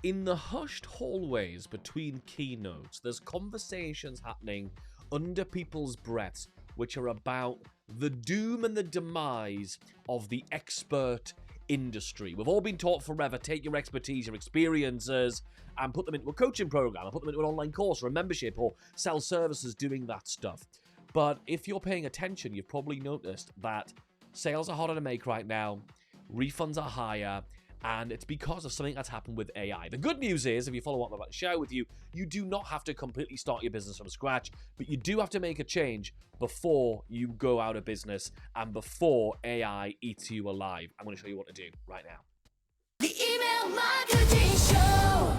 In the hushed hallways between keynotes, there's conversations happening under people's breaths which are about the doom and the demise of the expert industry. We've all been taught forever, take your expertise, your experiences, and put them into a coaching program, or put them into an online course or a membership, or sell services doing that stuff. But if you're paying attention, you've probably noticed that sales are harder to make right now, refunds are higher, and it's because of something that's happened with AI. The good news is, if you follow what I'm about to share with you, you do not have to completely start your business from scratch, but you do have to make a change before you go out of business and before AI eats you alive. I'm going to show you what to do right now. The Email Marketing Show.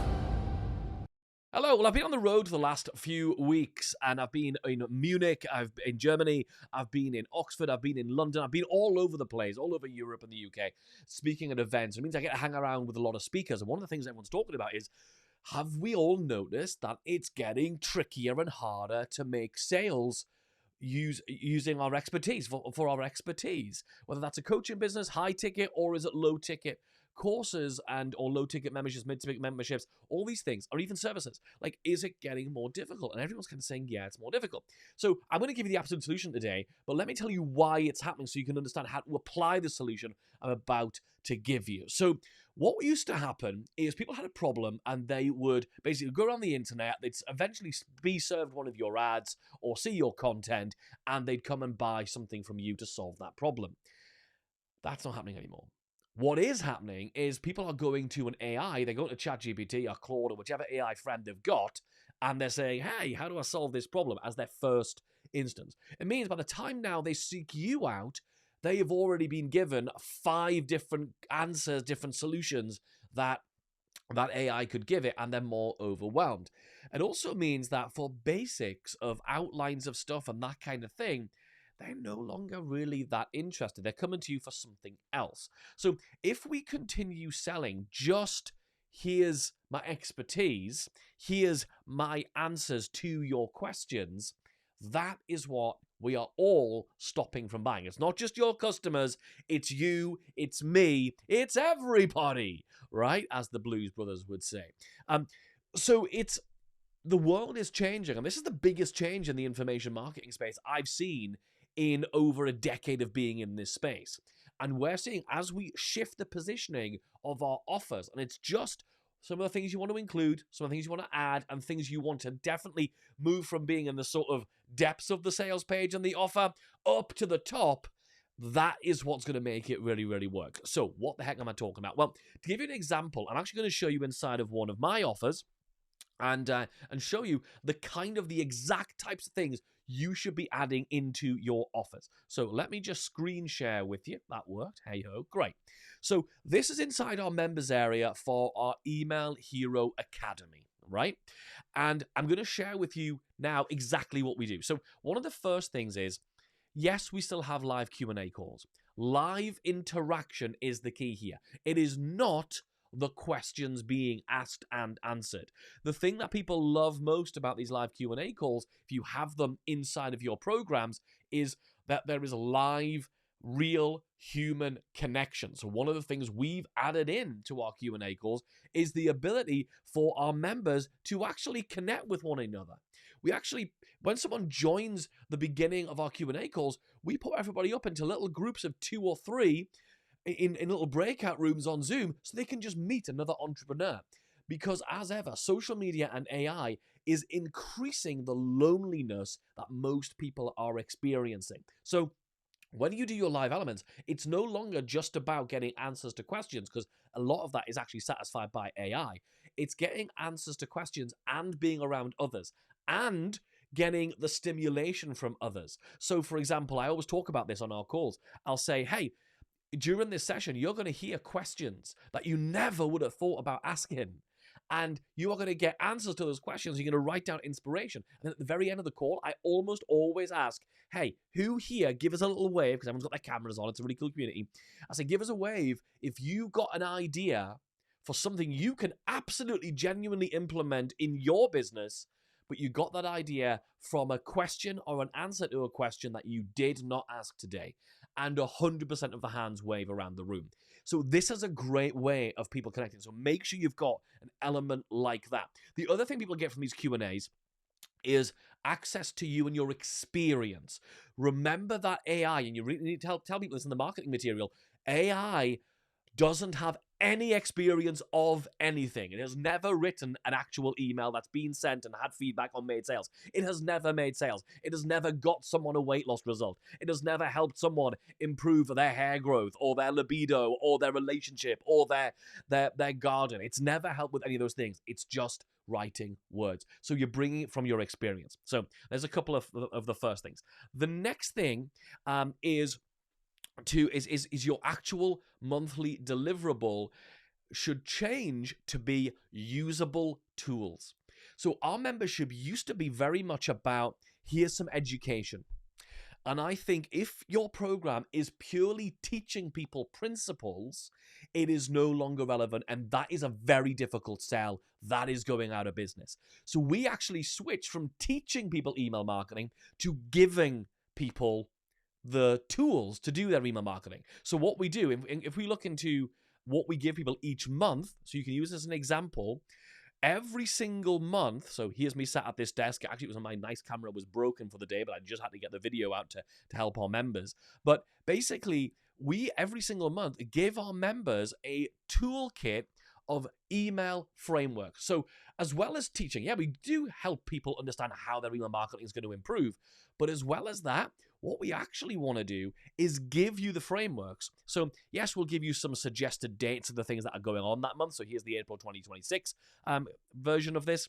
Hello, well, I've been on the road for the last few weeks, and I've been in Munich, I've been in Germany, I've been in Oxford, I've been in London, I've been all over the place, all over Europe and the UK, speaking at events. It means I get to hang around with a lot of speakers, and one of the things everyone's talking about is, have we all noticed that it's getting trickier and harder to make sales using our expertise, for our expertise, whether that's a coaching business, high ticket, or is it low ticket courses or low ticket memberships, mid ticket memberships, all these things, or even services. Like, is it getting more difficult? And everyone's kind of saying, yeah, it's more difficult. So I'm going to give you the absolute solution today, but let me tell you why it's happening so you can understand how to apply the solution I'm about to give you. So what used to happen is people had a problem and they would basically go around the internet, they'd eventually be served one of your ads or see your content, and they'd come and buy something from you to solve that problem. That's not happening anymore. What is happening is people are going to an AI, they go to ChatGPT or Claude or whichever AI friend they've got, and they're saying, hey, how do I solve this problem, as their first instance. It means by the time now they seek you out, they have already been given 5 different answers, different solutions that AI could give it, and they're more overwhelmed. It also means that for basics of outlines of stuff and that kind of thing, they're no longer really that interested. They're coming to you for something else. So if we continue selling just, here's my expertise, here's my answers to your questions, that is what we are all stopping from buying. It's not just your customers, it's you, it's me, it's everybody, right? As the Blues Brothers would say. So the world is changing, and this is the biggest change in the information marketing space I've seen in over a decade of being in this space. And we're seeing, as we shift the positioning of our offers, and it's just some of the things you want to include, some of the things you want to add, and things you want to definitely move from being in the sort of depths of the sales page and the offer up to the top, that is what's going to make it really, really work. So what the heck am I talking about? Well, to give you an example, I'm actually going to show you inside of one of my offers and show you the exact types of things you should be adding into your offers. So let me just screen share with you. That worked. Hey ho, great. So this is inside our members area for our Email Hero Academy, right? And I'm going to share with you now exactly what we do. So one of the first things is, yes, we still have live Q&A calls. Live interaction is the key here. It is not the questions being asked and answered. The thing that people love most about these live Q&A calls, if you have them inside of your programs, is that there is a live, real human connection. So one of the things we've added in to our Q&A calls is the ability for our members to actually connect with one another. We actually, when someone joins the beginning of our Q&A calls, we put everybody up into little groups of 2 or 3 in little breakout rooms on Zoom so they can just meet another entrepreneur. Because as ever, social media and AI is increasing the loneliness that most people are experiencing. So when you do your live elements, it's no longer just about getting answers to questions, because a lot of that is actually satisfied by AI. It's getting answers to questions and being around others and getting the stimulation from others. So for example, I always talk about this on our calls. I'll say, hey, during this session, you're going to hear questions that you never would have thought about asking. And you are going to get answers to those questions. You're going to write down inspiration. And at the very end of the call, I almost always ask, hey, who here, give us a little wave, because everyone's got their cameras on. It's a really cool community. I say, give us a wave if you got an idea for something you can absolutely genuinely implement in your business, but you got that idea from a question or an answer to a question that you did not ask today. And 100% of the hands wave around the room. So this is a great way of people connecting. So make sure you've got an element like that. The other thing people get from these Q&As is access to you and your experience. Remember that AI, and you really need to tell people this in the marketing material, AI doesn't have any experience of anything. It has never written an actual email that's been sent and had feedback on made sales. It has never made sales. It has never got someone a weight loss result. It has never helped someone improve their hair growth or their libido or their relationship or their garden. It's never helped with any of those things. It's just writing words. So you're bringing it from your experience. So there's a couple of the first things. The next thing is your actual monthly deliverable should change to be usable tools. So our membership used to be very much about, here's some education. And I think if your program is purely teaching people principles, it is no longer relevant, and that is a very difficult sell. That is going out of business. So we actually switched from teaching people email marketing to giving people the tools to do their email marketing. So what we do, if we look into what we give people each month, so you can use this as an example, every single month, so here's me sat at this desk. Actually, it was my nice camera was broken for the day, but I just had to get the video out to help our members. But basically, we every single month give our members a toolkit of email framework. So as well as teaching, yeah, we do help people understand how their email marketing is going to improve. But as well as that, what we actually want to do is give you the frameworks. So yes, we'll give you some suggested dates of the things that are going on that month. So here's the April 2026 version of this.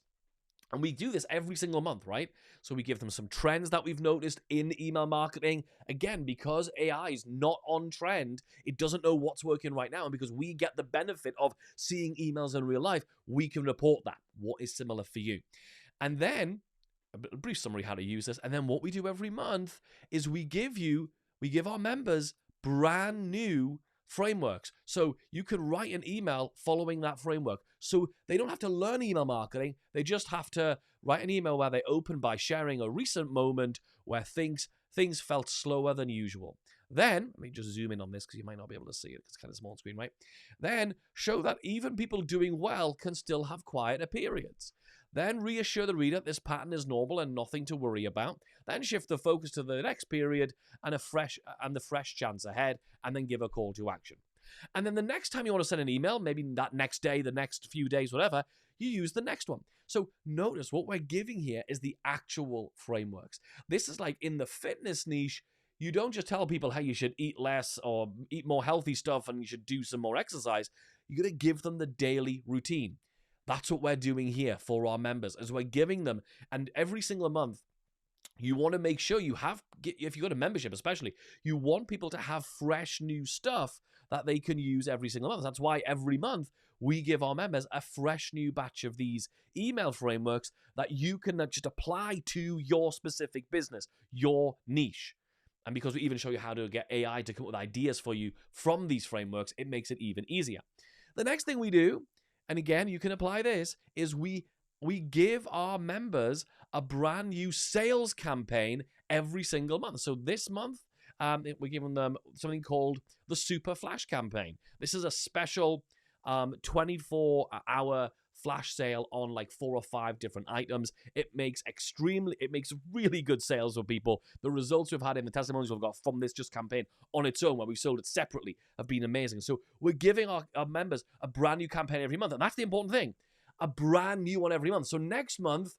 And we do this every single month, right? So we give them some trends that we've noticed in email marketing. Again, because AI is not on trend, it doesn't know what's working right now. And because we get the benefit of seeing emails in real life, we can report that. What is similar for you? And then a brief summary how to use this. And then what we do every month is we give our members brand new frameworks. So you can write an email following that framework. So they don't have to learn email marketing. They just have to write an email where they open by sharing a recent moment where things felt slower than usual. Then, let me just zoom in on this because you might not be able to see it. It's kind of small screen, right? Then show that even people doing well can still have quieter periods. Then reassure the reader this pattern is normal and nothing to worry about. Then shift the focus to the next period and the fresh chance ahead, and then give a call to action. And then the next time you want to send an email, maybe that next day, the next few days, whatever, you use the next one. So notice what we're giving here is the actual frameworks. This is like in the fitness niche. You don't just tell people how you should eat less or eat more healthy stuff and you should do some more exercise. You're going to give them the daily routine. That's what we're doing here for our members, as we're giving them, and every single month, you want to make sure you have, if you've got a membership especially, you want people to have fresh new stuff that they can use every single month. That's why every month we give our members a fresh new batch of these email frameworks that you can just apply to your specific business, your niche. And because we even show you how to get AI to come up with ideas for you from these frameworks, it makes it even easier. The next thing we do, and again, you can apply this, is we give our members a brand new sales campaign every single month. So this month, we're giving them something called the Super Flash Campaign. This is a special 24-hour flash sale on like 4 or 5 different items. It makes really good sales for people. The results we've had in the testimonials we've got from this just campaign on its own, where we sold it separately, have been amazing. So we're giving our members a brand new campaign every month, and that's the important thing. A brand new one every month. So next month,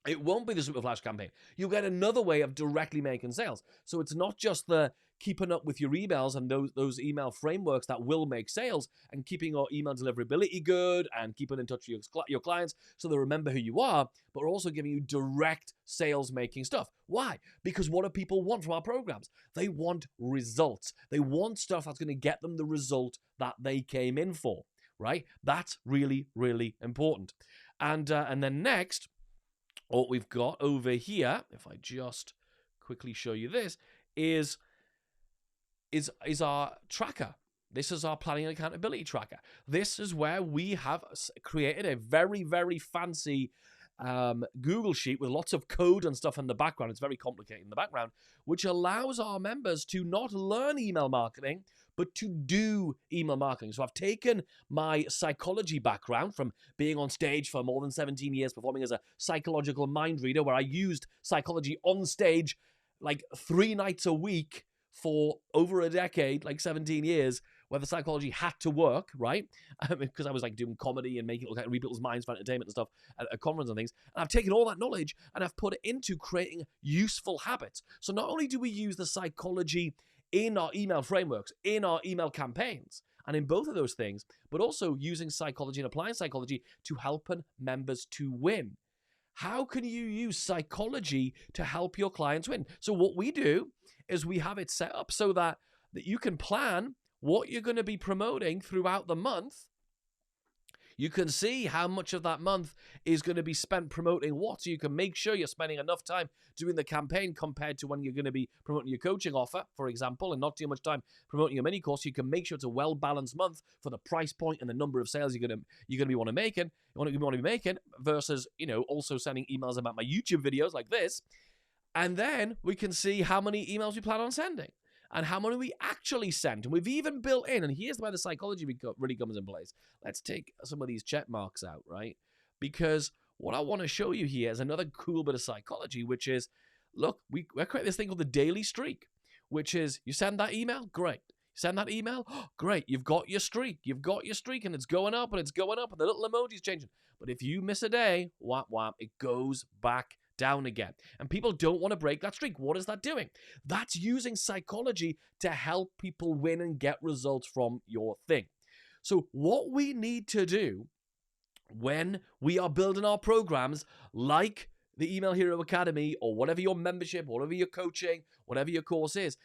it won't be the Super Flash campaign. You'll get another way of directly making sales. So it's not just the keeping up with your emails and those email frameworks that will make sales, and keeping your email deliverability good and keeping in touch with your clients so they remember who you are, but we're also giving you direct sales making stuff. Why? Because what do people want from our programs? They want results. They want stuff that's going to get them the result that they came in for, right? That's really, really important. And then next, what we've got over here, if I just quickly show you this, is our tracker. This is our planning and accountability tracker. This is where we have created a very, very fancy Google sheet with lots of code and stuff in the background. It's very complicated in the background, which allows our members to not learn email marketing, but to do email marketing. So I've taken my psychology background from being on stage for more than 17 years, performing as a psychological mind reader, where I used psychology on stage like 3 nights a week for over a decade, like 17 years, where the psychology had to work, right? Because I was like doing comedy and making it look like read people's minds for entertainment and stuff at a conference and things. And I've taken all that knowledge and I've put it into creating useful habits. So not only do we use the psychology in our email frameworks, in our email campaigns, and in both of those things, but also using psychology and applying psychology to helping members to win. How can you use psychology to help your clients win? So what we do is we have it set up so that you can plan what you're going to be promoting throughout the month. You can see how much of that month is going to be spent promoting what, so you can make sure you're spending enough time doing the campaign compared to when you're going to be promoting your coaching offer, for example, and not too much time promoting your mini course. So you can make sure it's a well-balanced month for the price point and the number of sales you're going to be want to be making versus, also sending emails about my YouTube videos like this. And then we can see how many emails we plan on sending and how many we actually sent. And we've even built in, and here's where the psychology really comes in place. Let's take some of these check marks out, right? Because what I want to show you here is another cool bit of psychology, which is, look, we're creating this thing called the daily streak, which is you send that email, great. You send that email, oh, great. You've got your streak. And it's going up and it's going up and the little emoji's changing. But if you miss a day, whap, whap, it goes back down again. And people don't want to break that streak. What is that doing? That's using psychology to help people win and get results from your thing. So what we need to do when we are building our programs like the Email Hero Academy or whatever your membership, whatever your coaching, whatever your course is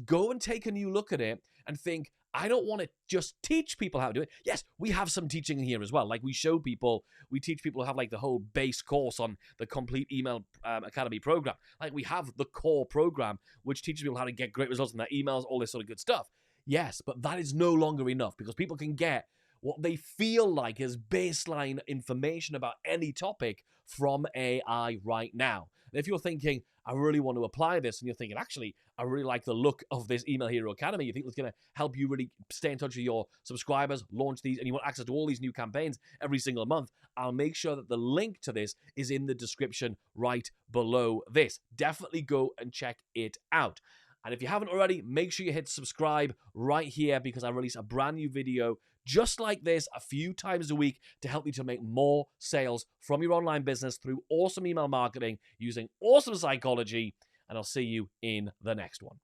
go and take a new look at it and think, I don't want to just teach people how to do it. Yes, we have some teaching in here as well. Like we teach people who have like the whole base course on the complete Email Academy program. Like we have the core program, which teaches people how to get great results in their emails, all this sort of good stuff. Yes, but that is no longer enough because people can get what they feel like is baseline information about any topic from AI right now. And if you're thinking, I really want to apply this, and you're thinking, actually, I really like the look of this Email Hero Academy, you think it's going to help you really stay in touch with your subscribers, launch these, and you want access to all these new campaigns every single month, I'll make sure that the link to this is in the description right below this. Definitely go and check it out. And if you haven't already, make sure you hit subscribe right here because I release a brand new video just like this a few times a week to help you to make more sales from your online business through awesome email marketing using awesome psychology. And I'll see you in the next one.